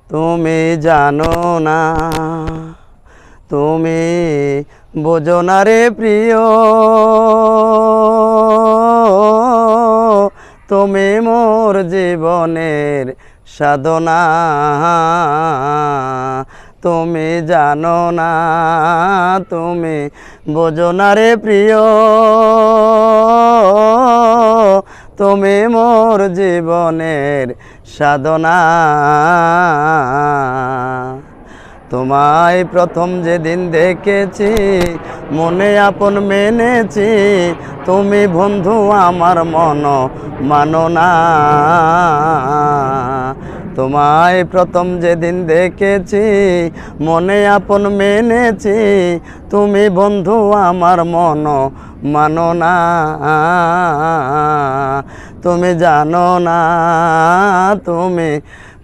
তুমি জানো না, তুমি বোঝো না রে প্রিয়, তুমি মোর জীবনের সাধনা। তুমি জানো না, তুমি বোঝো না রে প্রিয়, তুমি মোর জীবনের সাধনা। তোমায় প্রথম যেদিন দেখেছি, মনে আপন মেনেছি, তুমি বন্ধু আমার মন মানো না। তোমায় প্রথম যেদিন দেখেছি, মনে আপন মেনেছি, তুমি বন্ধু আমার মন মানো না। তুমি জানো না, তুমি